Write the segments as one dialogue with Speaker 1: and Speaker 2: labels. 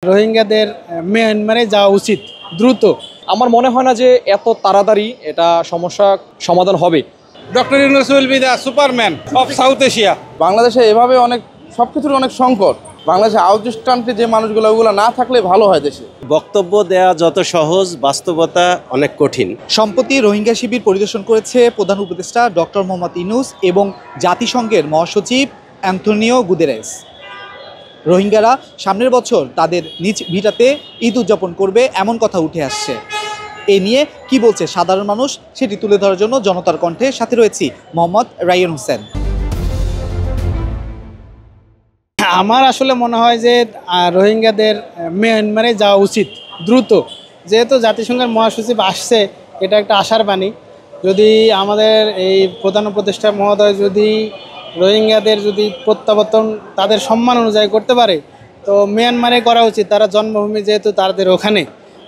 Speaker 1: রোহিঙ্গাদের মিয়ানমারে যাওয়া উচিত দ্রুত।
Speaker 2: আমার মনে হয় না যে এত তাড়াতাড়ি এটা সমস্যা সমাধান হবে।
Speaker 3: Doctor Yunus will be the Superman of south Asia.
Speaker 4: বাংলাদেশে এভাবে অনেক সব কিছুর অনেক সংকট। বাংলাদেশে আউটস্ট্যান্ড কান্ট্রি যে মানুষগুলো ওগুলো না থাকলে ভালো হয় দেশে।
Speaker 5: বক্তব্য দেয়া যত সহজ, বাস্তবতা অনেক কঠিন।
Speaker 6: সম্প্রতি রোহিঙ্গা শিবির পরিদর্শন করেছে প্রধান উপদেষ্টা ডক্টর মোহাম্মদ ইউনূস এবং জাতিসংঘের মহাসচিব অ্যান্তোনিও গুতেরেস। রোহিঙ্গারা সামনের বছর তাদের নিজ ভিটাতে ঈদ উদযাপন করবে এমন কথা উঠে আসছে। এ নিয়ে কি বলছে সাধারণ মানুষ সেটি তুলে ধরার জন্য জনতার কণ্ঠে সাথে রয়েছি মোহাম্মদ রায়্যান হোসেন।
Speaker 1: আমার আসলে মনে হয় যে রোহিঙ্গাদের মিয়ানমারে যাওয়া উচিত দ্রুত, যেহেতু জাতিসংঘের মহাসচিব আসছে, এটা একটা আশার বাণী। যদি আমাদের এই প্রধান উপদেষ্টা মহোদয় যদি রোহিঙ্গাদের যদি প্রত্যাবর্তন তাদের সম্মান অনুযায়ী করতে পারে, তো মিয়ানমারে করা উচিত। তারা জন্মভূমি যেহেতু তাদের ওখানে,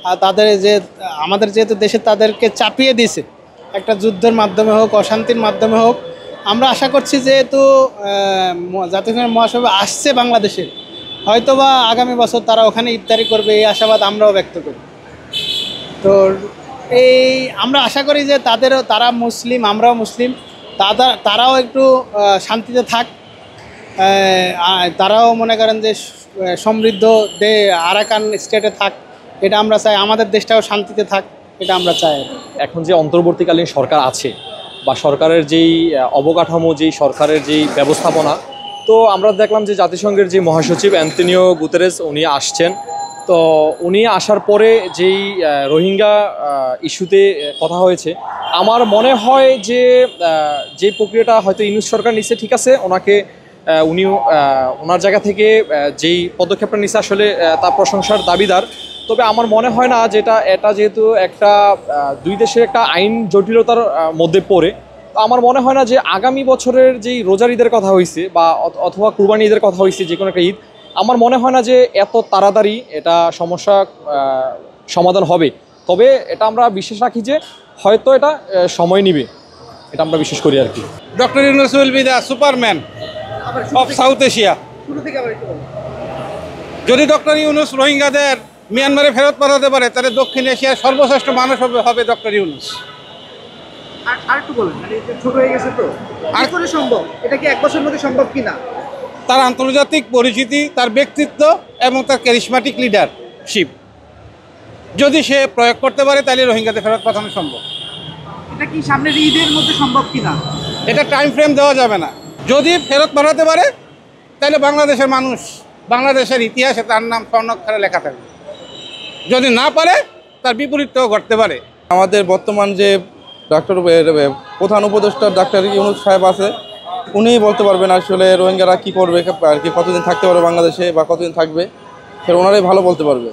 Speaker 1: আর তাদের যে আমাদের যেহেতু দেশে তাদেরকে চাপিয়ে দিয়েছে, একটা যুদ্ধের মাধ্যমে হোক, অশান্তির মাধ্যমে হোক, আমরা আশা করছি যেহেতু জাতিসংঘের মহাসভা আসছে বাংলাদেশে, হয়তোবা আগামী বছর তারা ওখানে ইফতারি করবে, এই আশাবাদ আমরাও ব্যক্ত করি। তো আমরা আশা করি যে তারা মুসলিম, আমরাও মুসলিম, তারাও একটু শান্তিতে থাক, তারাও মনে করেন যে সমৃদ্ধ আরাকান স্টেটে থাক, এটা আমরা চাই। আমাদের দেশটাও শান্তিতে থাক, এটা আমরা চাই।
Speaker 2: এখন যে অন্তর্বর্তীকালীন সরকার আছে বা সরকারের যেই অবকাঠামো, যেই সরকারের যেই ব্যবস্থাপনা, তো আমরা দেখলাম যে জাতিসংঘের যে মহাসচিব অ্যান্তোনিও গুতেরেস উনি আসছেন। তো উনি আসার পরে যেই রোহিঙ্গা ইস্যুতে কথা হয়েছে, আমার মনে হয় যে যে প্রক্রিয়াটা হয়তো ইউনূস সরকার নিচ্ছে, ঠিক আছে, উনিও ওনার জায়গা থেকে যেই পদক্ষেপটা নিচ্ছে আসলে তা প্রশংসার দাবিদার। তবে আমার মনে হয় না যেটা যেহেতু একটা দুই দেশের একটা আইন জটিলতার মধ্যে পড়ে, তো আমার মনে হয় না যে আগামী বছরের যেই রোজার ঈদের কথা হয়েছে বা অথবা কুরবানি ঈদের কথা হয়েছে, যে কোনো একটা ঈদ, আমার মনে হয় না যে এত তাড়াতাড়ি এটা সমস্যা সমাধান হবে। তবে এটা আমরা বিশ্বাস রাখি যে হয়তো এটা সময় নেবে, এটা আমরা বিশ্বাস করি আর কি।
Speaker 3: Doctor Yunus will be the Superman of south Asia. যদি ডক্টর ইউনূস রোহিঙ্গাদের মিয়ানমারে ফেরত পাঠাতে পারে, তাহলে দক্ষিণ এশিয়ার সর্বশ্রেষ্ঠ মানুষ হবে ডক্টর ইউনূস।
Speaker 6: আরেকটু বলেন, মানে এটা ছোট হয়ে গেছে তো, আর করে সম্ভব? এটা কি এক বছরের মধ্যে সম্ভব কিনা?
Speaker 3: তার আন্তর্জাতিক পরিচিতি, তার ব্যক্তিত্ব এবং তার ক্যারিসমাটিক লিডারশিপ যদি সে প্রয়োগ করতে পারে, তাহলে রোহিঙ্গাদের ফেরত পাঠানো সম্ভব।
Speaker 6: এটা কি সামনের ঈদের মধ্যে সম্ভব কিনা?
Speaker 3: এটা টাইম ফ্রেম দেওয়া যাবে না। যদি ফেরত পাঠাতে পারে, তাহলে বাংলাদেশের মানুষ, বাংলাদেশের ইতিহাসে তার নাম স্বর্ণাক্ষরে লেখা থাকবে। যদি না পারে, তার বিপরীতটাও ঘটতে পারে।
Speaker 4: আমাদের বর্তমান যে প্রধান উপদেষ্টা ডাক্তার ইউনূস সাহেব আছে, উনিই বলতে পারবেন আসলে রোহিঙ্গারা কী করবে আর কি, কতদিন থাকতে পারবে বাংলাদেশে বা কতদিন থাকবে, সেটা ওনারাই ভালো বলতে পারবে।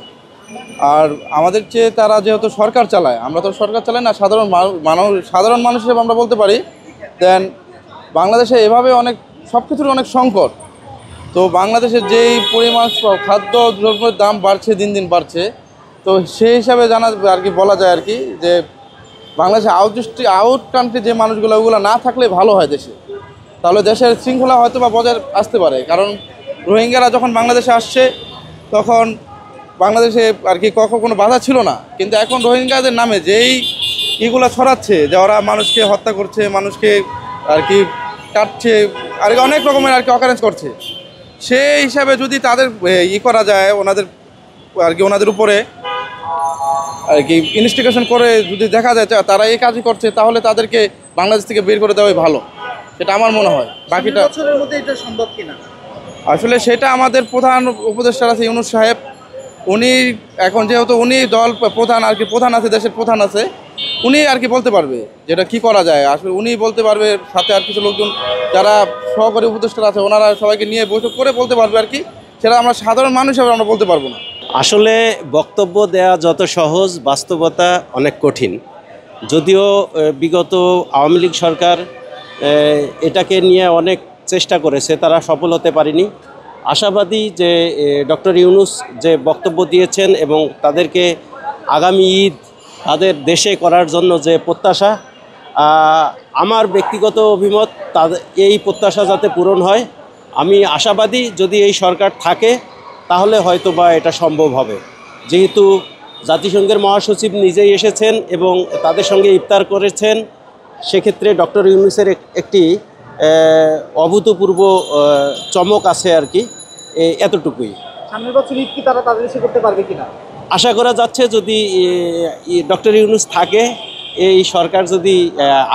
Speaker 4: আর আমাদের চেয়ে তারা যেহেতু সরকার চালায়, আমরা তো সরকার চালাই না, সাধারণ মানুষ হিসেবে আমরা বলতে পারি দেন বাংলাদেশে এভাবে অনেক সব কিছুর অনেক সংকট। তো বাংলাদেশের যেই পরিমাণ খাদ্য দ্রব্যের দাম বাড়ছে, দিন দিন বাড়ছে, তো সেই হিসাবে জানা আর কি বলা যায় আর কি যে বাংলাদেশে আউট কান্ট্রি যে মানুষগুলো ওগুলো না থাকলে ভালো হয় দেশে, তাহলে দেশের শৃঙ্খলা হয়তো বা বজায় আসতে পারে। কারণ রোহিঙ্গারা যখন বাংলাদেশে আসছে, তখন বাংলাদেশে আর কি কোনো বাধা ছিল না, কিন্তু এখন রোহিঙ্গাদের নামে যেই ইগুলো ছড়াচ্ছে, যে ওরা মানুষকে হত্যা করছে, মানুষকে আর কি কাটছে, আর কি অনেক রকমের আর কি অকারেন্স করছে, সেই হিসাবে যদি তাদের করা যায়, ওনাদের উপরে আর কি ইনভেস্টিগেশন করে যদি দেখা যায় তারা এই কাজই করছে, তাহলে তাদেরকে বাংলাদেশ থেকে বের করে দেওয়াই ভালো, সেটা আমার মনে হয়। বাকিটা
Speaker 6: বছরের মধ্যে এটা সম্ভব কিনা
Speaker 4: আসলে সেটা আমাদের প্রধান উপদেষ্টা আছে ইউনূস সাহেব, উনি এখন যেহেতু উনি দল প্রধান আর কি, প্রধান আছে, দেশের প্রধান আছে, উনি আর কি বলতে পারবে যেটা কি করা যায়। আসলে উনি বলতে পারবে, সাথে আর কিছু লোকজন যারা সহকারী উপদেষ্টা আছে, ওনারা সবাইকে নিয়ে বৈঠক করে বলতে পারবে আর কি, সেটা আমরা সাধারণ মানুষ হিসেবে আমরা বলতে পারবো না।
Speaker 5: আসলে বক্তব্য দেয়া যত সহজ, বাস্তবতা অনেক কঠিন। যদিও বিগত আওয়ামী লীগ সরকার এটাকে নিয়ে অনেক চেষ্টা করেছে, তারা সফল হতে পারেনি। আশাবাদী যে ডক্টর ইউনূস যে বক্তব্য দিয়েছেন এবং তাদেরকে আগামী ঈদ তাদের দেশে করার জন্য যে প্রত্যাশা, আমার ব্যক্তিগত অভিমত, এই প্রত্যাশা যাতে পূরণ হয়। আমি আশাবাদী যদি এই সরকার থাকে, তাহলে হয়তো বা এটা সম্ভব হবে। যেহেতু জাতিসংঘের মহাসচিব নিজেই এসেছেন এবং তাদের সঙ্গে ইফতার করেছেন, সেক্ষেত্রে ডক্টর ইউনূসের একটি অভূতপূর্ব চমক আছে আর কি, এতটুকুই।
Speaker 6: সামনের বছর ঈদ কি তারা তাদের দেশে করতে পারবে কিনা?
Speaker 5: আশা করা যাচ্ছে যদি ডক্টর ইউনূস থাকে, এই সরকার যদি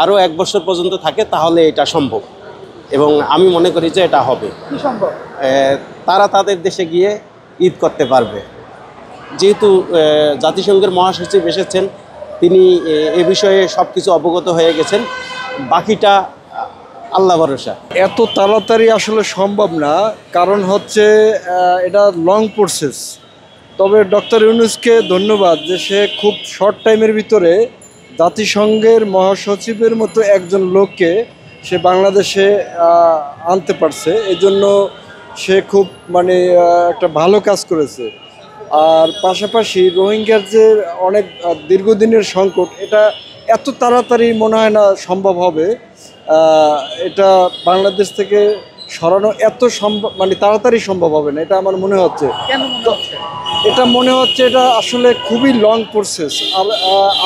Speaker 5: আরও 1 বছর পর্যন্ত থাকে, তাহলে এটা সম্ভব এবং আমি মনে করি যে এটা হবে।
Speaker 6: কি সম্ভব?
Speaker 5: তারা তাদের দেশে গিয়ে ঈদ করতে পারবে। যেহেতু জাতিসংঘের মহাসচিব এসেছেন, তিনি এ বিষয়ে সব কিছু অবগত হয়ে গেছেন, বাকিটা আল্লাহ ভরসা।
Speaker 7: এত তাড়াতাড়ি আসলে সম্ভব না, কারণ হচ্ছে এটা লং প্রসেস। তবে ডক্টর ইউনূসকে ধন্যবাদ যে সে খুব শর্ট টাইমের ভিতরে জাতিসংঘের মহাসচিবের মতো একজন লোককে সে বাংলাদেশে আনতে পারছে। এজন্য সে খুব মানে একটা ভালো কাজ করেছে। আর পাশাপাশি রোহিঙ্গার যে অনেক দীর্ঘদিনের সংকট, এটা এত তাড়াতাড়ি মনে হয় না সম্ভব হবে। এটা বাংলাদেশ থেকে সরানো এত সম্ভব মানে তাড়াতাড়ি সম্ভব হবে না, এটা আমার মনে হচ্ছে।
Speaker 6: কেন মনে হচ্ছে?
Speaker 7: এটা মনে হচ্ছে এটা আসলে খুবই লং প্রসেস। আর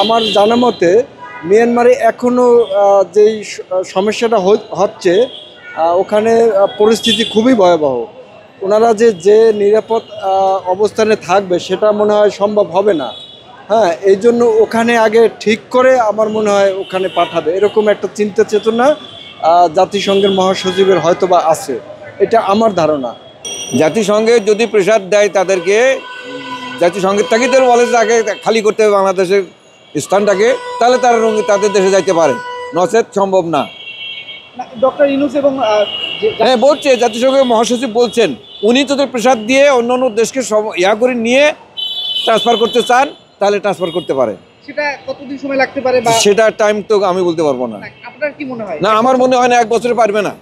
Speaker 7: আমার জানা মতে মিয়ানমারে এখনও যেই সমস্যাটা হচ্ছে, ওখানে পরিস্থিতি খুবই ভয়াবহ। ওনারা যে নিরাপদ অবস্থানে থাকবে সেটা মনে হয় সম্ভব হবে না। হ্যাঁ, এই জন্য ওখানে আগে ঠিক করে আমার মনে হয় ওখানে পাঠাবে, এরকম একটা চিন্তা চেতনা জাতিসংঘের মহাসচিবের হয়তোবা আছে, এটা আমার ধারণা।
Speaker 8: জাতিসংঘে যদি প্রেশার দেয় তাদেরকে, জাতিসংঘের তাগিদের বলে আগে খালি করতে হবে বাংলাদেশের স্থানটাকে, তাহলে তারা তাদের দেশে যাইতে পারে, নচেত সম্ভব না।
Speaker 6: ডক্টর ইউনূস এবং
Speaker 8: হ্যাঁ বলছে, জাতিসংঘের মহাসচিব বলছেন উনি যদি প্রেশার দিয়ে অন্য অন্য দেশকে করে নিয়ে ট্রান্সফার করতে চান, তাহলে ট্রান্সফার করতে পারে।
Speaker 6: সেটা কতদিন সময় লাগতে পারে বা
Speaker 8: সেটা টাইম তো আমি বলতে পারবো না।
Speaker 6: আপনার কি মনে হয়?
Speaker 8: না, আমার মনে হয় না 1 বছরে পারবে না।